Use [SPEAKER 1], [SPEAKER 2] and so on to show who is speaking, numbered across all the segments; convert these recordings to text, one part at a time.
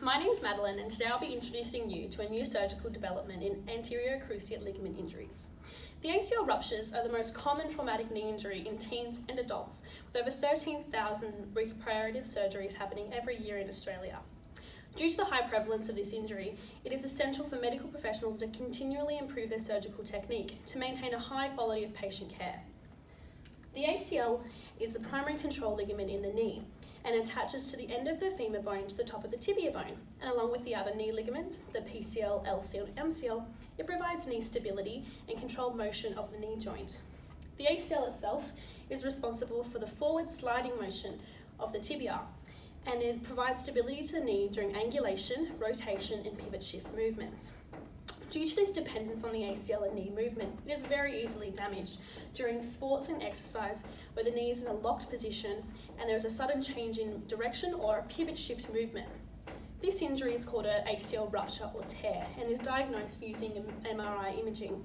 [SPEAKER 1] my name is Madeline and today I'll be introducing you to a new surgical development in anterior cruciate ligament injuries. The ACL ruptures are the most common traumatic knee injury in teens and adults, with over 13,000 reparative surgeries happening every year in Australia. Due to the high prevalence of this injury, it is essential for medical professionals to continually improve their surgical technique to maintain a high quality of patient care. The ACL is the primary control ligament in the knee and attaches to the end of the femur bone to the top of the tibia bone, and along with the other knee ligaments, the PCL, LCL and MCL, it provides knee stability and controlled motion of the knee joint. The ACL itself is responsible for the forward sliding motion of the tibia, and it provides stability to the knee during angulation, rotation and pivot shift movements. Due to this dependence on the ACL and knee movement, it is very easily damaged during sports and exercise where the knee is in a locked position and there is a sudden change in direction or a pivot shift movement. This injury is called an ACL rupture or tear and is diagnosed using MRI imaging.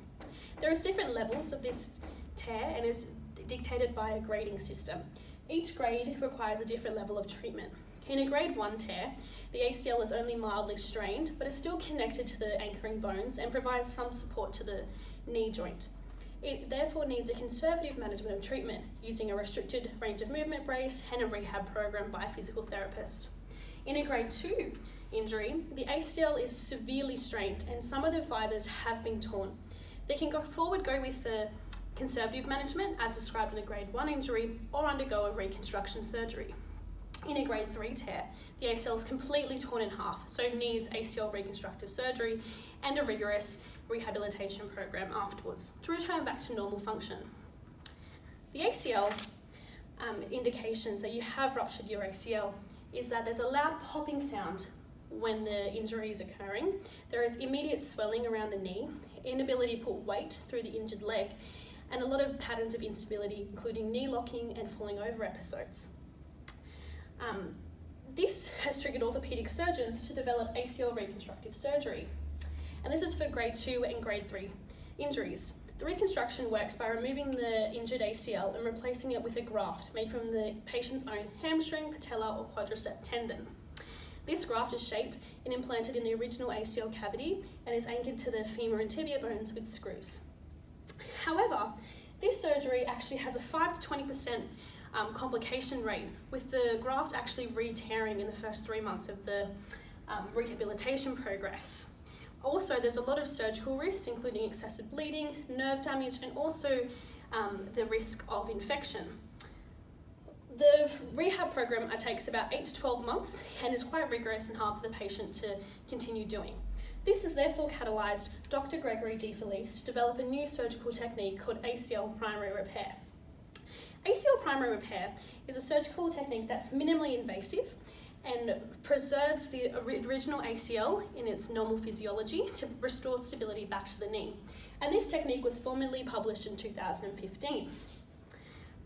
[SPEAKER 1] There are different levels of this tear and is dictated by a grading system. Each grade requires a different level of treatment. In a grade 1 tear, the ACL is only mildly strained, but is still connected to the anchoring bones and provides some support to the knee joint. It therefore needs a conservative management of treatment using a restricted range of movement brace and a rehab program by a physical therapist. In a grade 2 injury, the ACL is severely strained and some of the fibres have been torn. They can go with the conservative management as described in a grade 1 injury or undergo a reconstruction surgery. In a grade 3 tear, the ACL is completely torn in half, so needs ACL reconstructive surgery and a rigorous rehabilitation program afterwards to return back to normal function. The ACL indications that you have ruptured your ACL is that there's a loud popping sound when the injury is occurring. There is immediate swelling around the knee, inability to put weight through the injured leg, and a lot of patterns of instability, including knee locking and falling over episodes. This has triggered orthopaedic surgeons to develop ACL reconstructive surgery, and this is for grade 2 and grade 3 injuries. The reconstruction works by removing the injured ACL and replacing it with a graft made from the patient's own hamstring, patella or quadricep tendon. This graft is shaped and implanted in the original ACL cavity and is anchored to the femur and tibia bones with screws. However, this surgery actually has a 5 to 20% complication rate, with the graft actually re-tearing in the first 3 months of the rehabilitation progress. Also, there's a lot of surgical risks, including excessive bleeding, nerve damage, and also the risk of infection. The rehab program takes about 8 to 12 months and is quite rigorous and hard for the patient to continue doing. This has therefore catalysed Dr. Gregory DeFelice to develop a new surgical technique called ACL primary repair. ACL primary repair is a surgical technique that's minimally invasive and preserves the original ACL in its normal physiology to restore stability back to the knee. And this technique was formally published in 2015.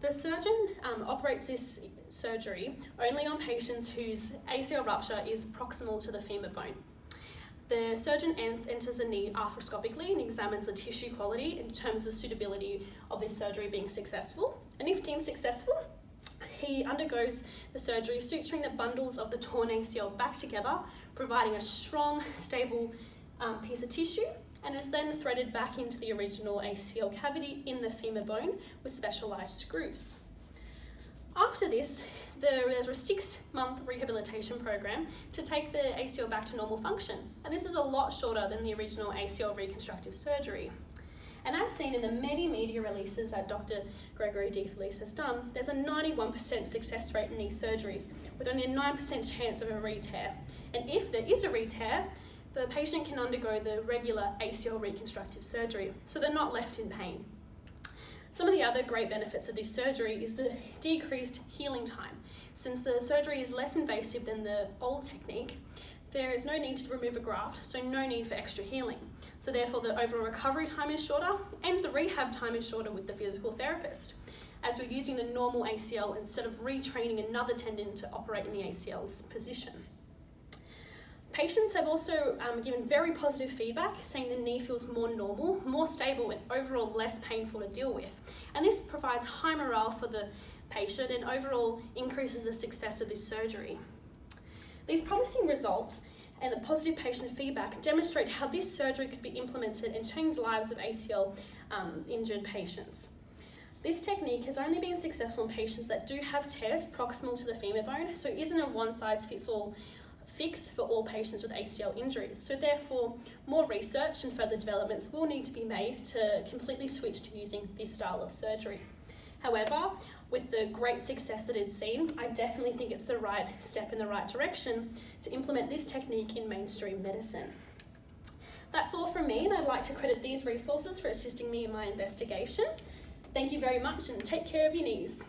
[SPEAKER 1] The surgeon operates this surgery only on patients whose ACL rupture is proximal to the femur bone. The surgeon enters the knee arthroscopically and examines the tissue quality and determines the suitability of this surgery being successful. And if deemed successful, he undergoes the surgery, suturing the bundles of the torn ACL back together, providing a strong, stable piece of tissue, and is then threaded back into the original ACL cavity in the femur bone with specialised screws. After this, there's a 6-month rehabilitation program to take the ACL back to normal function, and this is a lot shorter than the original ACL reconstructive surgery. And as seen in the many media releases that Dr. Gregory DeFelice has done, there's a 91% success rate in these surgeries, with only a 9% chance of a re-tear. And if there is a re-tear, the patient can undergo the regular ACL reconstructive surgery, so they're not left in pain. Some of the other great benefits of this surgery is the decreased healing time. Since the surgery is less invasive than the old technique, there is no need to remove a graft, so no need for extra healing. So therefore the overall recovery time is shorter and the rehab time is shorter with the physical therapist, as we're using the normal ACL instead of retraining another tendon to operate in the ACL's position. Patients have also given very positive feedback, saying the knee feels more normal, more stable, and overall less painful to deal with. And this provides high morale for the patient and overall increases the success of this surgery. These promising results and the positive patient feedback demonstrate how this surgery could be implemented and change lives of ACL injured patients. This technique has only been successful in patients that do have tears proximal to the femur bone, so it isn't a one-size-fits-all fix for all patients with ACL injuries. So therefore, more research and further developments will need to be made to completely switch to using this style of surgery. However, with the great success that it's seen, I definitely think it's the right step in the right direction to implement this technique in mainstream medicine. That's all from me, and I'd like to credit these resources for assisting me in my investigation. Thank you very much, and take care of your knees.